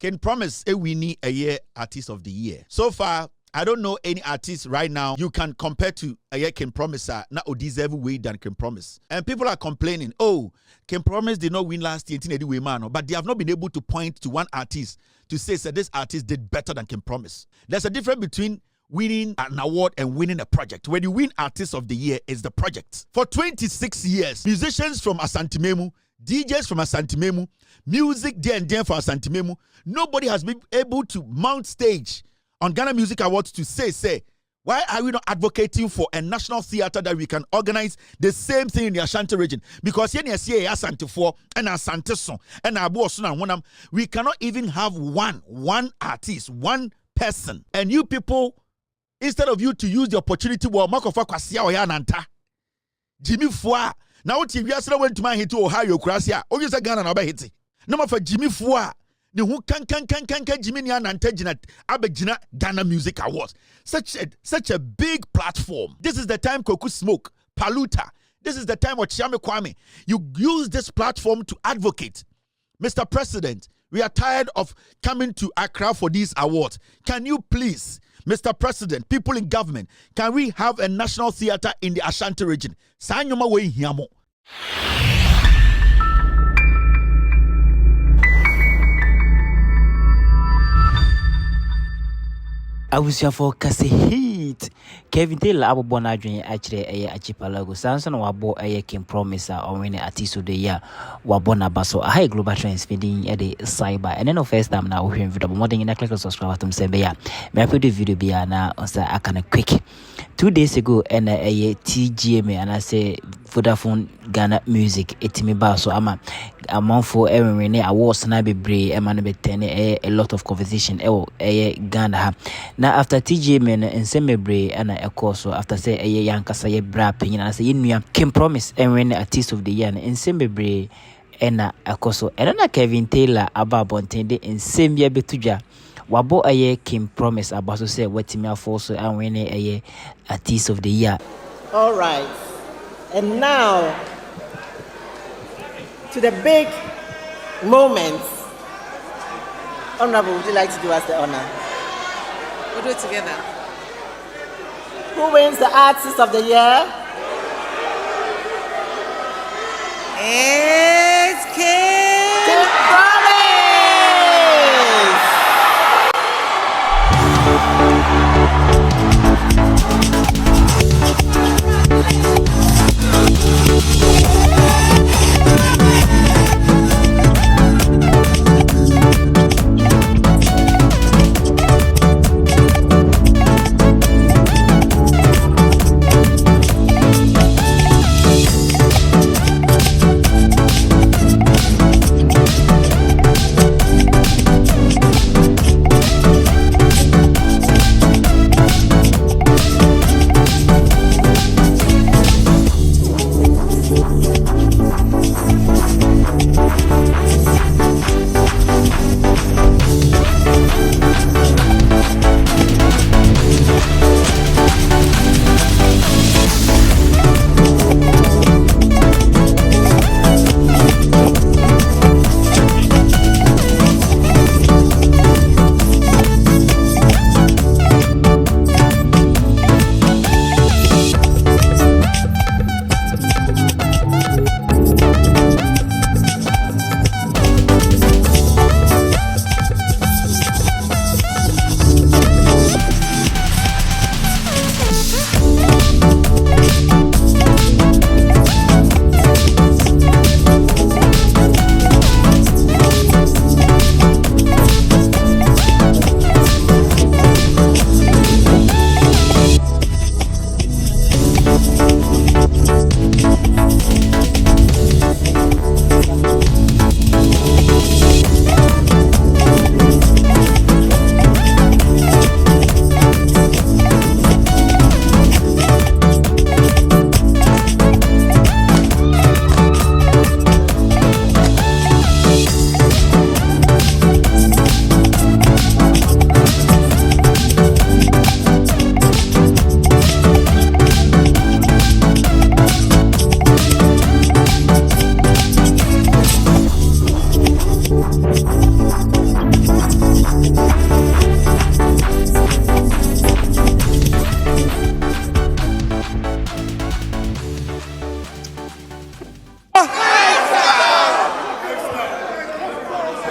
Can promise a winnie a year artist of the year. So far, I don't know any artist right now you can compare to a year Can Promise not deserve way than Can Promise. And people are complaining, oh, Can Promise did not win last year, but they have not been able to point to one artist to say this artist did better than Can Promise. There's a difference between winning an award and winning a project. When you win Artist of the Year, it's the project. For 26 years, musicians from Asante Memu, DJs from Asante Memu, music there and there from Asante Memu, nobody has been able to mount stage on Ghana Music Awards to say, why are we not advocating for a national theater that we can organize the same thing in the Ashanti region? Because here see Asante 4 and Asante Son and Abu Osuna and Wonam, we cannot even have one artist, one person. And you people, instead of you to use the opportunity, well, KwasiA or Nanta, Jimmy Fua. Now what you went to my hit to Ohio, KwasiA, or you say Ghana and hit. Number for Jimmy Fua. The who can Jimmy Nanta Abegina Ghana Music Awards. Such a big platform. This is the time Koku Smoke, Paluta. This is the time of Chiame Kwame. You use this platform to advocate. Mr. President, we are tired of coming to Accra for these awards. Can you please, Mr. President, people in government, can we have a national theater in the Ashanti region? Sanyoma we hiamo. KwasiA for KwasiA. Kevin Taylor abo bona adwen akire Archipelago Sanson wabo Can Promise or win artist of the year wabona baso a high global trends feeding at the cyber and then no first time now we video more than click subscribe to say ya me put the video bia na on say akana quick 2 days ago and TGMA and I say Vodafone Ghana Music etimi ba so ama amount for every awards na be bre e ma no be ten a lot of conversation Ghana now after TGMA and Semebre and a course so after say a yankasa ye bra pin and say you Can Promise and win artist of the year and Semebre and a course and na Kevin Taylor ababonte in same year betuja wabo Can Promise about to say what me force and win a artist of the year. All right, and now to the big moments. Honorable, would you like to do us the honor? We'll do it together. Who wins the Artist of the Year? It's Can Promise!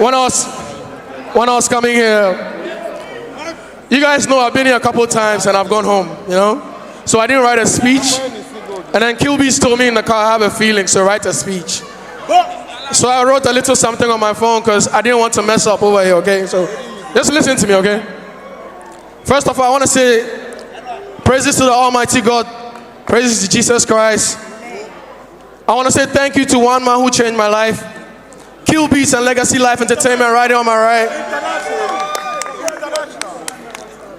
when I was coming here, you guys know I've been here a couple times and I've gone home, you know? So I didn't write a speech. And then Kilby's told me in the car, I have a feeling, so write a speech. So I wrote a little something on my phone because I didn't want to mess up over here, okay? So just listen to me, okay? First of all, I want to say praises to the Almighty God. Praises to Jesus Christ. I want to say thank you to one man who changed my life. Kilby's and Legacy Life Entertainment right here on my right.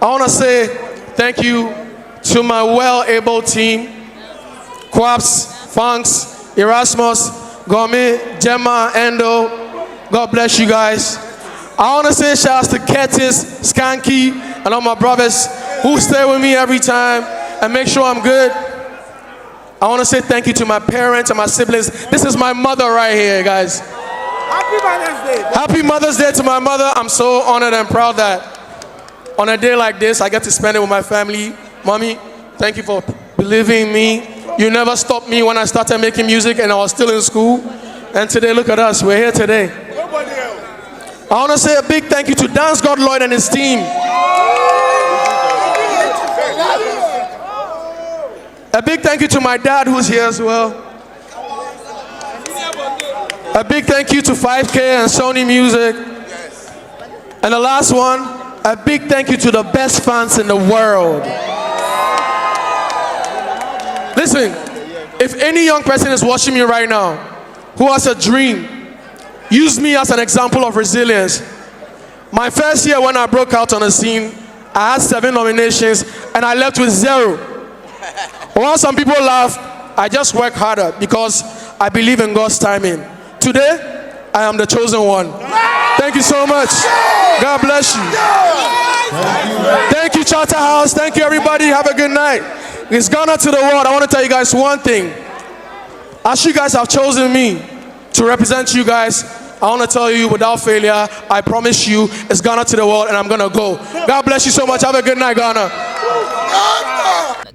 I want to say thank you to my well-able team. Quaps, Funks, Erasmus, Gourmet, Gemma, Endo. God bless you guys. I want to say shouts to Ketis, Skanky, and all my brothers who stay with me every time and make sure I'm good. I want to say thank you to my parents and my siblings. This is my mother right here, guys. Happy Mother's Day. Happy Mother's Day to my mother. I'm so honored and proud that on a day like this, I get to spend it with my family. Mommy, thank you for believing in me. You never stopped me when I started making music and I was still in school. And today, look at us. We're here today. I want to say a big thank you to Dance God Lloyd and his team. A big thank you to my dad who's here as well. A big thank you to 5K and Sony Music. And the last one, a big thank you to the best fans in the world. Listen, if any young person is watching me right now who has a dream, use me as an example of resilience. My first year when I broke out on the scene, I had 7 nominations and I left with 0. While some people laugh, I just work harder because I believe in God's timing. Today, I am the chosen one. Thank you so much. God bless you. Thank you, Charterhouse. Thank you, everybody. Have a good night. It's Ghana to the world. I want to tell you guys one thing. As you guys have chosen me to represent you guys, I want to tell you without failure, I promise you, it's Ghana to the world and I'm going to go. God bless you so much. Have a good night, Ghana.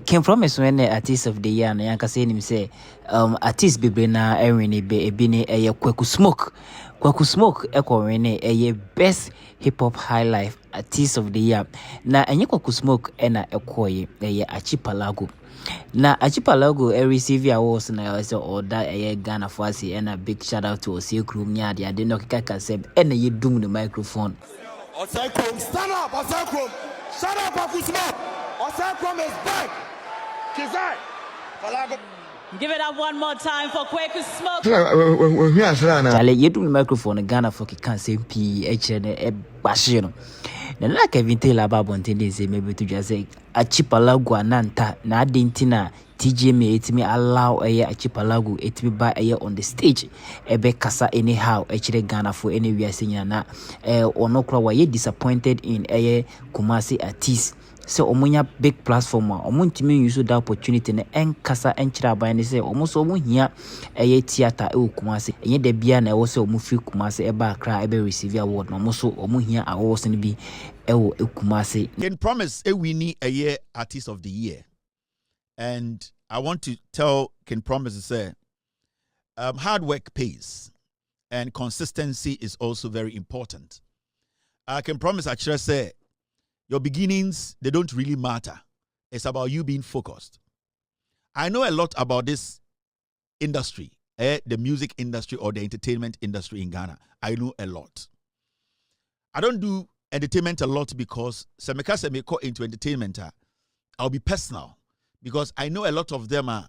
Can promise when the artist of the year and yanka say him say artist bebre na enwene be ebine eye Kwaku Smoke. Kwaku Smoke ekwene eye best hip hop high life artist of the year. Na enye Kwaku Smoke ena ekoye eye Archipelago. Na Archipelago receive awards na also order eye Ghana Kwasi and a big shout out to Osie Krum nya de ade no kaka seb ena ye dum the microphone. Osie Krum, stand up, Osie Krum. Shut up, Kwaku Smoke. Osie Krum is back. Give it up one more time for Kwaku Smoke. Chale yedu the microphone Ghana for can say P HN e bashino. Na like Kevin Taylor babonte say maybe to just say Archipelago ananta na adentina TGMA25 allow a Archipelago etimi ba a on the stage ebe kasa anyhow echire Ghana for anywhere senior na onokra wa ye disappointed in a KwasiA artist. So omunya big platform omuntimi use that opportunity ne enkasa enchira ban ne say omuso omuhia eye theater e Kumasi enye de bia na e wo say omufri Kumasi e ba kra e be receive award no omuso omuhia awards ne bi e wo Kumasi. Can promise a winnie a year artist of the year, and I want to tell Can Promise to say hard work pays and consistency is also very important. I Can Promise actually say your beginnings, they don't really matter. It's about you being focused. I know a lot about this industry, the music industry or the entertainment industry in Ghana. I know a lot. I don't do entertainment a lot because Semeka me call into entertainment. I'll be personal because I know a lot of them are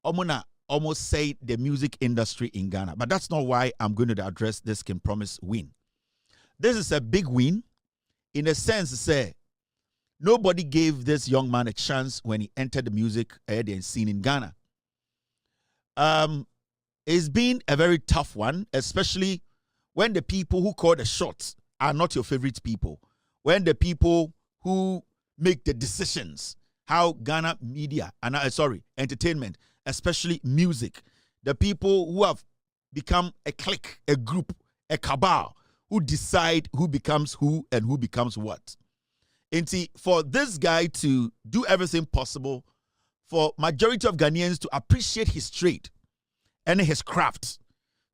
almost say the music industry in Ghana. But that's not why I'm going to address this Can Promise win. This is a big win. In a sense, say, nobody gave this young man a chance when he entered the music scene in Ghana. It's been a very tough one, especially when the people who call the shots are not your favorite people. When the people who make the decisions, how Ghana media, entertainment, especially music, the people who have become a clique, a group, a cabal, who decide who becomes who and who becomes what. And see, for this guy to do everything possible, for majority of Ghanaians to appreciate his trade and his craft,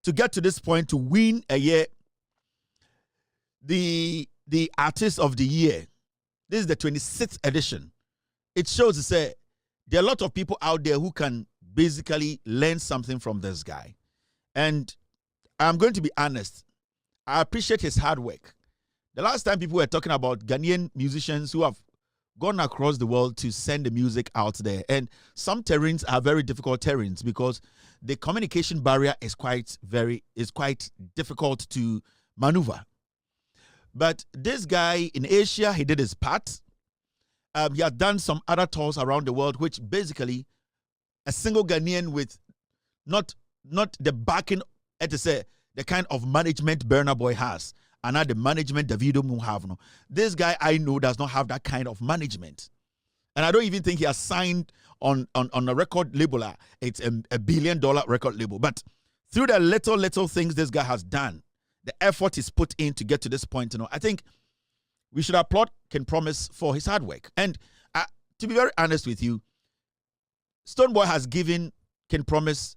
to get to this point to win a year the artist of the year. This is the 26th edition. It shows to say there are a lot of people out there who can basically learn something from this guy. And I'm going to be honest. I appreciate his hard work. The last time people were talking about Ghanaian musicians who have gone across the world to send the music out there. And some terrains are very difficult terrains because the communication barrier is quite difficult to maneuver. But this guy in Asia, he did his part. He has done some other tours around the world, which basically a single Ghanaian with not the backing, to say, the kind of management Burna Boy has, and not the management Davido Mu have. No. This guy I know does not have that kind of management. And I don't even think he has signed on a record label. It's a $1 billion record label. But through the little things this guy has done, the effort is put in to get to this point. I think we should applaud Ken Promise for his hard work. And to be very honest with you, Stonebwoy has given Ken Promise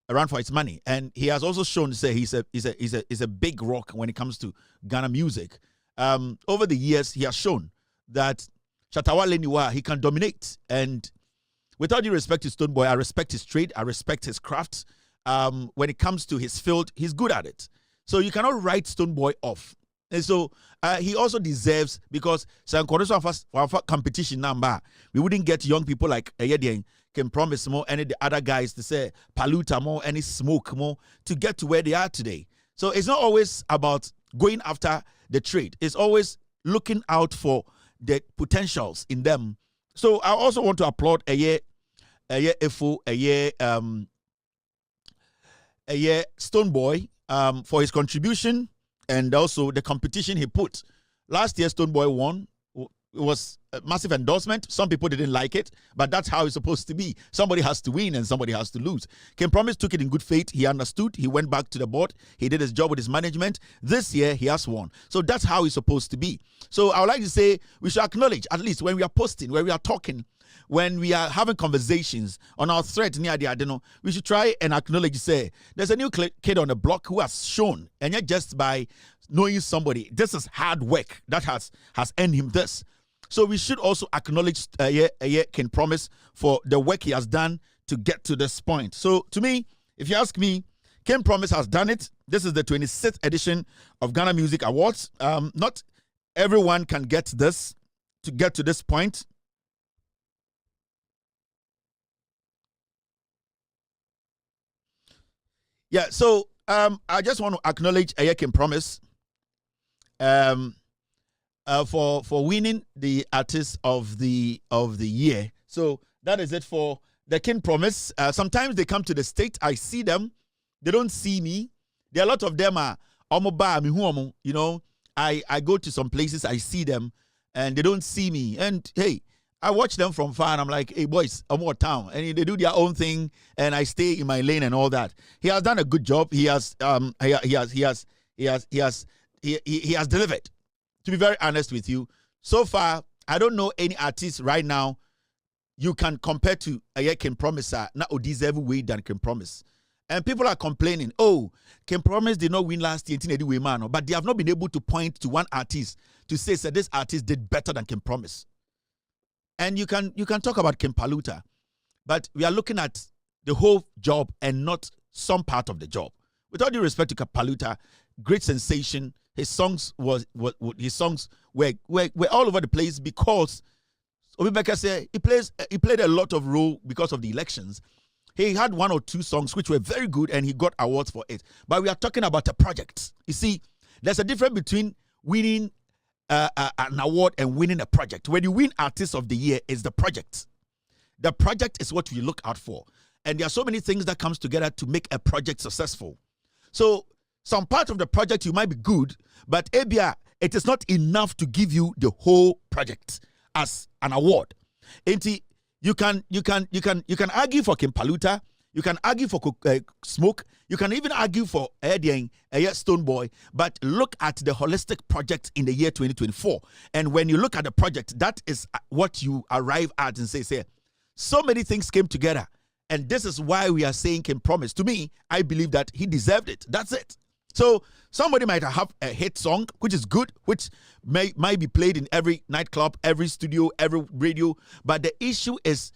a run for its money, and he has also shown to say he's a big rock when it comes to Ghana music. Over the years, he has shown that Shatawa Leniwa, he can dominate. And with all due respect to Stonebwoy, I respect his trade, I respect his craft. When it comes to his field, he's good at it. So you cannot write Stonebwoy off. And so he also deserves, because competition number, we wouldn't get young people like Can Promise more, any the other guys to say Paluta more, any Smoke more, to get to where they are today. So it's not always about going after the trade. It's always looking out for the potentials in them. So I also want to applaud Stonebwoy for his contribution and also the competition he put. Last year, Stonebwoy won. It was a massive endorsement. Some people didn't like it, but that's how it's supposed to be. Somebody has to win and somebody has to lose. Ken Promise took it in good faith. He understood. He went back to the board. He did his job with his management. This year, he has won. So that's how it's supposed to be. So I would like to say we should acknowledge, at least when we are posting, when we are talking, when we are having conversations on our thread near the Adeno, we should try and acknowledge, say, there's a new kid on the block who has shown, and yet just by knowing somebody, this is hard work that has earned him this. So we should also acknowledge Ken Promise for the work he has done to get to this point. So to me, if you ask me, Ken Promise has done it. This is the 26th edition of Ghana Music Awards. Not everyone can get this to get to this point. Yeah, so I just want to acknowledge Ken Promise for winning the artist of the year. So that is it for the Ken Promise. Sometimes they come to the state, I see them, they don't see me. There are a lot of them are you know. I go to some places, I see them, and they don't see me. And hey, I watch them from far, and I'm like, hey boys, I'm more town, and they do their own thing, and I stay in my lane and all that. He has done a good job. He has delivered. To be very honest with you, so far I don't know any artist right now you can compare to Ken Promise not deserve way than Ken Promise. And people are complaining, oh, Ken Promise did not win last year, but they have not been able to point to one artist to say that this artist did better than Ken Promise. And you can talk about Ken Paluta, but we are looking at the whole job and not some part of the job. With all due respect to Ken Paluta, great sensation. His songs were all over the place because Obibeka said he played a lot of role because of the elections. He had one or two songs which were very good and he got awards for it. But we are talking about a project. You see, there's a difference between winning an award and winning a project. When you win Artist of the Year, it's the project. The project is what we look out for. And there are so many things that comes together to make a project successful. So some part of the project you might be good, but ABR, it is not enough to give you the whole project as an award. You can argue for Ken Paluta, you can argue for Smoke, you can even argue for Stonebwoy, but look at the holistic project in the year 2024. And when you look at the project, that is what you arrive at and say, so many things came together. And this is why we are saying Ken Promise. To me, I believe that he deserved it. That's it. So somebody might have a hit song, which is good, which might be played in every nightclub, every studio, every radio. But the issue is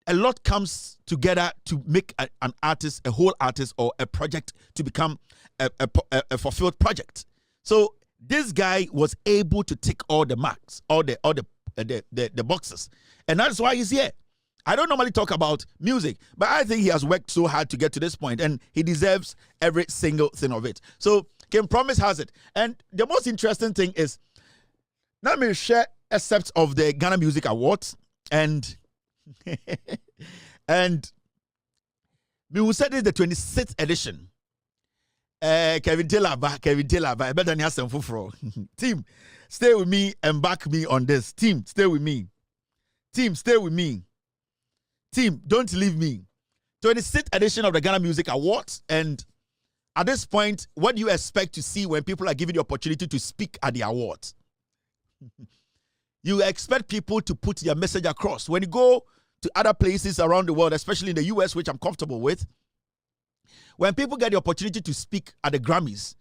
a lot comes together to make an artist, a whole artist, or a project to become a fulfilled project. So this guy was able to tick all the marks, all the boxes, and that's why he's here. I don't normally talk about music, but I think he has worked so hard to get to this point, and he deserves every single thing of it. So King Promise has it. And the most interesting thing is, let me share excerpts of the Ghana Music Awards, and and we will say this is the 26th edition. Kevin Taylor, better than Yasen Fufro. Team, stay with me and back me on this. Team, stay with me. Team, stay with me. Team, don't leave me. 26th edition of the Ghana Music Awards. And at this point, what do you expect to see when people are given the opportunity to speak at the awards? You expect people to put their message across. When you go to other places around the world, especially in the US, which I'm comfortable with, when people get the opportunity to speak at the Grammys,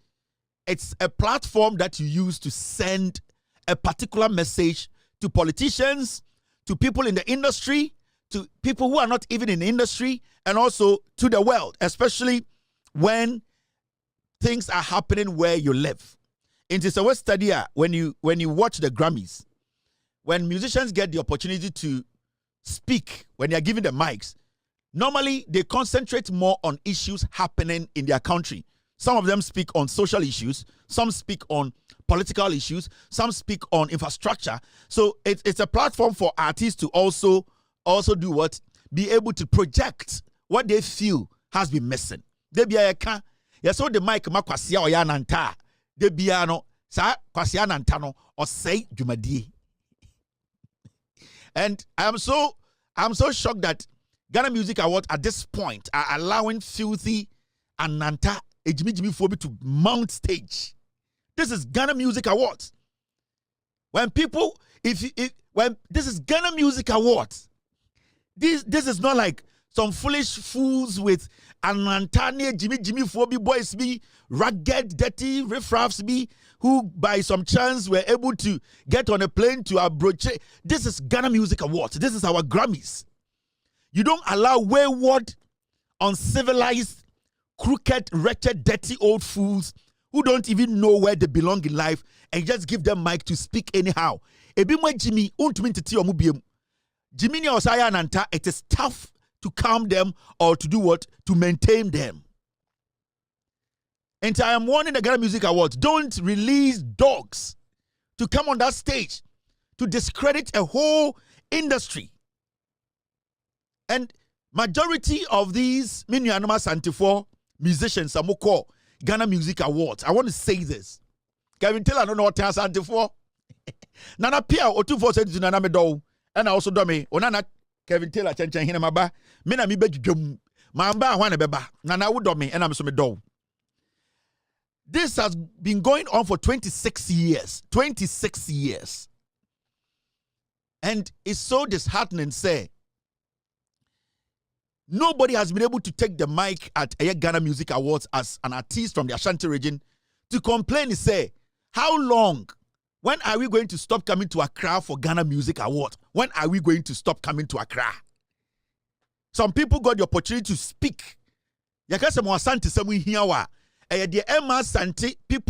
it's a platform that you use to send a particular message to politicians, to people in the industry, to people who are not even in the industry, and also to the world, especially when things are happening where you live. It is a West study when you watch the Grammys, when musicians get the opportunity to speak, when they are given the mics, normally they concentrate more on issues happening in their country. Some of them speak on social issues, some speak on political issues, some speak on infrastructure. So it's a platform for artists to also do what? Be able to project what they feel has been missing. They be a can. Yes, so the mic KwasiA or Nanta. They be no sa KwasiA Nantano or say Jumadi. And I'm so shocked that Ghana Music Awards at this point are allowing Filthy and Nanta Ejimi Phoebe to mount stage. This is Ghana Music Awards. When people, when this is Ghana Music Awards, this is not like some foolish fools with Anantane Jimmy Phoebe boys be ragged, dirty riffraffs be who by some chance were able to get on a plane to approach. This is Ghana Music Awards. This is our Grammys. You don't allow wayward, uncivilized, crooked, wretched, dirty old fools who don't even know where they belong in life and just give them mic to speak anyhow. Ebimwe Jimmy, Jimmy Osaya Nanta, it is tough to calm them or to do what? To maintain them. And I am warning the Ghana Music Awards, don't release dogs to come on that stage to discredit a whole industry. And majority of these Minuanoma Santifo musicians are more Ghana Music Awards. I want to say this. Kevin Taylor, I don't know what Santifo. Nana Pia or 247 to Nana Medo. And I also do me. Onana Kevin Taylor chen hina maba. Mina mi bedjum. Mamba wana beba. Nana would do me and I'm so medo. This has been going on for 26 years. 26 years. And it's so disheartening, say. Nobody has been able to take the mic at Ghana Music Awards as an artist from the Ashanti region to complain and say, how long? When are we going to stop coming to Accra for Ghana Music Awards? When are we going to stop coming to Accra? Some people got the opportunity to speak. People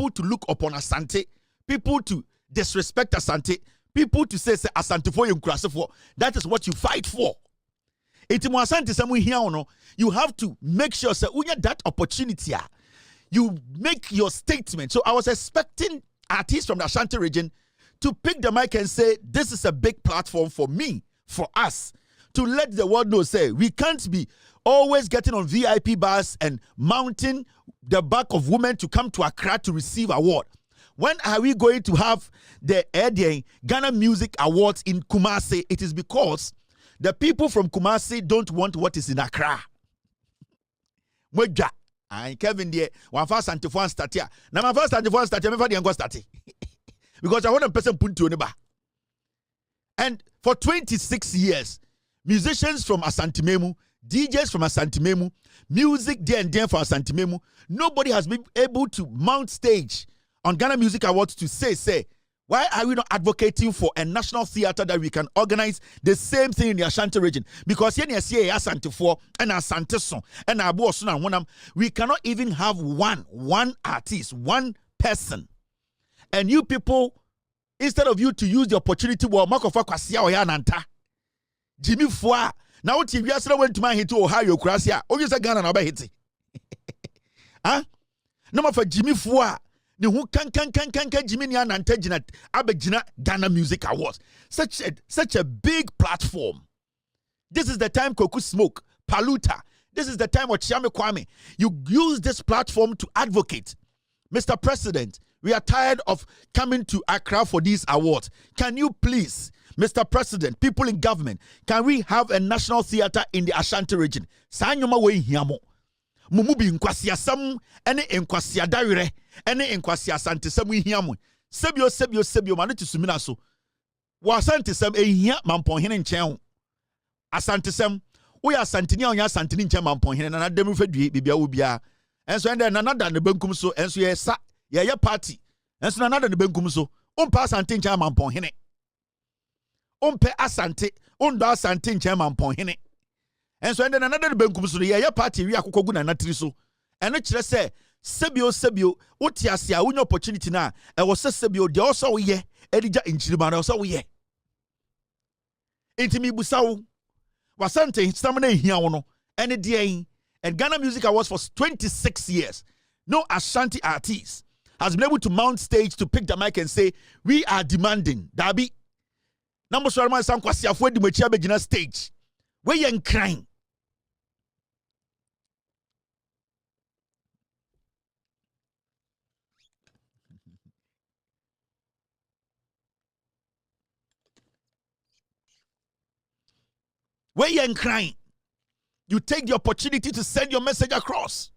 to look upon Asante, people to disrespect Asante, people to say Asante for you. That is what you fight for. You have to make sure that opportunity. You make your statement. So I was expecting artists from the Ashanti region to pick the mic and say, this is a big platform for me, for us, to let the world know, say, we can't be always getting on VIP bars and mounting the back of women to come to Accra to receive award. When are we going to have the Ghana Music Awards in Kumasi? It is because the people from Kumasi don't want what is in Accra. Mweja. Kevin there, one first antiphon start here. Now my first antiphon start here, my father go start. Because I want a person put to neighbor. And for 26 years, musicians from Asante Memu DJs from Asantememu, music there and there for Asantememu. Nobody has been able to mount stage on Ghana Music Awards to say, why are we not advocating for a national theater that we can organize the same thing in the Ashanti region? Because here see Asante 4 and Asante Son and Abu Osuna and Wonam, we cannot even have one artist, one person. And you people, instead of you to use the opportunity, well, Makofa KwasiA Oyananta, Jimmy Fua. Now what you yesterday went to my hit to Ohio KwasiA. Oh, you say Ghana na be hit. Huh? No for Jimmy Fua. The who can Jimmy Nyan and Tejina Abegina Ghana Music Awards. Such a big platform. This is the time Koku Smoke, Paluta. This is the time of Chiame Kwame. You use this platform to advocate. Mr. President, we are tired of coming to Accra for these awards. Can you please, Mr. President, people in government, can we have a national theater in the Ashanti region? Sanyoma we hiamo. Mumubi nkwasiya sam ene nkwasiya dawire ene nkwasiya asante sam hiamo. Sebio manu tisumina so. Wa asante sam ehia mampon hene nchen. Asante sam we asantini onya asantini nchen mampon hene na demu fedue bibia wo bia. Enso ende na nada ne benkum so enso ye sa ye party. Enso na nada ne benkum so. Ompa asante nchen mampon hene. Ompe asante, ondo asante nchen mampon hene. And so, and then another benkum so ye party we akokogu na natiri so. And it say sebio what ya see a opportunity na e was sebio de also we ye edija inchiriba na also we ye. Intimi busawo wasante stamina hia wo no ene de and Ghana Music Awards for 26 years. No Ashanti artist has been able to mount stage to pick the mic and say we are demanding dabi. Number so man san KwasiA fo di machia begina stage. We yen crying. Where you're crying, you take the opportunity to send your message across.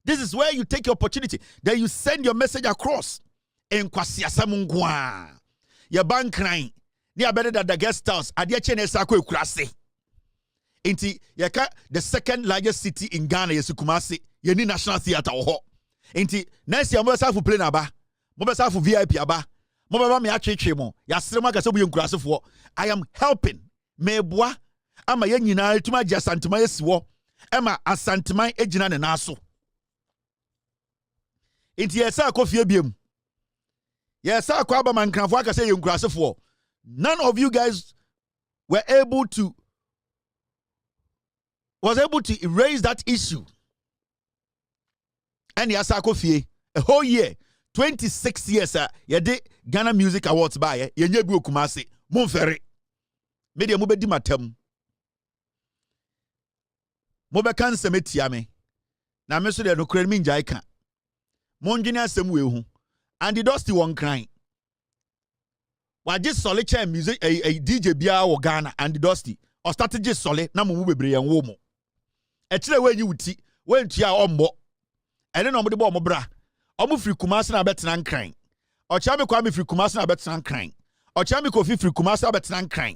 This is where you take your opportunity. Then you send your message across. En KwasiA samungwa. Your bank crying. Ni better than the guest house. Adia chene sako ekurase. Inti yaka the second largest city in Ghana is Kumasi. Yeni National Theater oho. Inti nesi ya mwesa fu plane aba. Mwesa fu VIP aba. Mwesa me acheche mo. Ya sirema kase bu yunkurase fuo. I am helping. Mebwa. Ama ye nyina tuma gya santima yesiwo ama asantima ejina ne naso enti yesa akofie biem yesa akwaba mankranfo akase ye nkurasefo. None of you guys was able to erase that issue. And yesa akofie a whole year 26 years ye de Ghana Music Awards ba ye nye bi Kumasi monfere media mo bedi matam Mobeka nsem etia me na me so de no kran mi njai ka mondwene asem we hu and the dusty one crying wa just solid chair music a DJ bia wo Ghana and the dusty or started just solid na mo bebre yan wo mo e kire we nyi wuti we ntua ombo ene no mo de bo mo bra omo firi Kumasi na betena nkran o chia me kwa me firi Kumasi na betena nkran o chia me ko firi Kumasi na betena nkran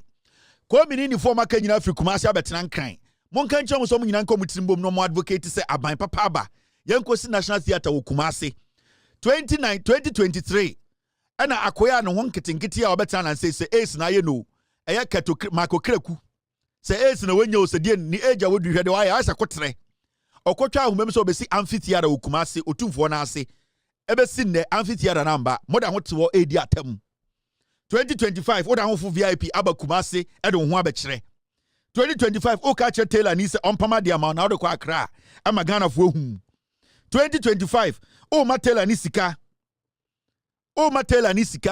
ko mini ni forma ka nyina firi Kumasi na betena nkran Monka ncho mo so nyina nko mutimbom no mo advocate say aban papa aba yenkosi National Theater wo Kumasi 2023 ana akoya no hon ketinketi a obeta na say ace na ye no eya kato mako kreku say ace na wenye osedie ni eja wodu hwede wa ya asa kotre okotwa ahumem so obesi amphitheater wo Kumasi otumfo na ase ebesi ne amphitheater namba moda ho tewo edi atam 2025 oda ho fu VIP aba Kumasi e de ho abekire 2025 Okache Taylor ni se ompama dia ma na wo de kwa Accra ama Ghana fo hu 2025 o ma Taylor ni sika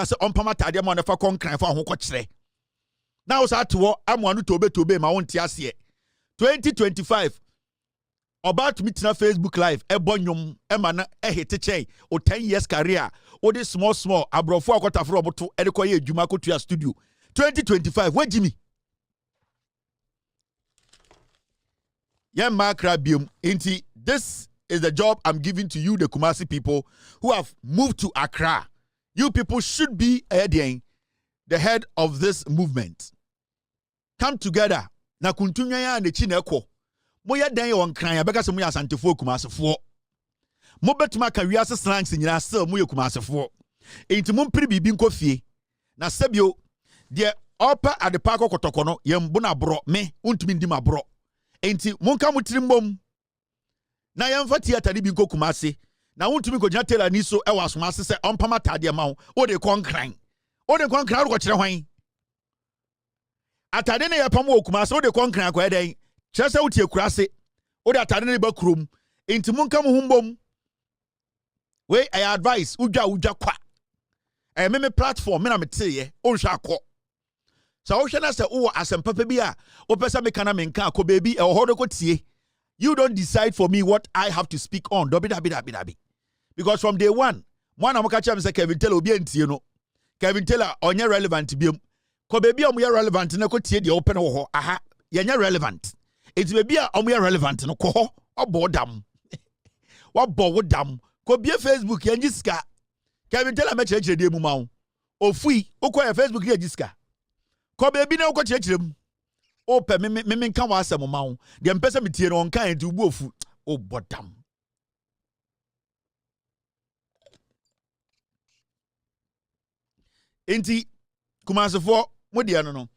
se ompama tade ma na fa konkran fa ho ko kire na wo sa to amo anu tobe ma won ti ase 2025 about me na Facebook live e bonyum e ma na e hete chei o 10 years career o de small abrofo akotafro oboto e de koye adwuma ko tua studio 2025 wajimi This is the job I'm giving to you, the Kumasi people who have moved to Accra. You people should be the head of this movement. Come together. Na kuntunya ya ne chineko. moyɛ dan yɛ wɔnkran yɛbɛka sɛ moyɛ asantefoɔ kumasefoɔ mobɛtuma ka wiase slangs nyinaa sɛ moyɛ kumasefoɔ enti mompere biribi nkɔ fie na sɛbio deɛ ɔpɛ adepa akɔ kɔtɔkɔ no yɛmbo na borɔ me wontumi ndi ma borɔ enti monka mo tiri mbom na yɛmfa theater ne bi nkɔ kumase na wontumi kɔgyina tailor ni so ɛwɔ asomase sɛ ɔmpam atadeɛ ma wo wode kɔnkran wode kɔnkran wode kɔkyerɛ hwan atade ne yɛpam wɔ kumase wode kɔnkran akɔyɛ dɛn kyerɛ sɛ wotie kurase wode atade ne ba kurom enti monka mo ho mbom wei ɛyɛ advice wodwa kwa ɛyɛ meme platform me na meteyɛ wonhwɛ akɔ sɛ wohwɛ na sɛ wowɔ asɛmpapa bi a wopɛ sɛ meka na menka akɔ baabi ɛwɔ hɔ de kɔtie you don't decide for me what I have to speak on dabi because from day one mwana moka kyerɛ me sɛ Kevin Taylor obi antie no Kevin Taylor ɔnyɛ relevant biom kɔ baabi a ɔmoyɛ relevant na kɔtie deɛ wopɛ no wɔ hɔ aha yɛnyɛ relevant enti baabi a ɔmoyɛ relevant no kɔ hɔ ɔbɔ dam wabɔ wo dam kɔ bie Facebook yɛngye sika Kevin Taylor mɛkyerɛkyerɛ deɛ mu ma wo ofui wokɔ yɛ Facebook yɛngye sika kɔ baabi na wokɔ kyerɛkyerɛ mu opɛ me nka wɔ asɛm ma wo deɛ mpɛ sɛ metie no ɔnka enti wobu ofu wobɔ dam enti kumasefoɔ mo deɛ no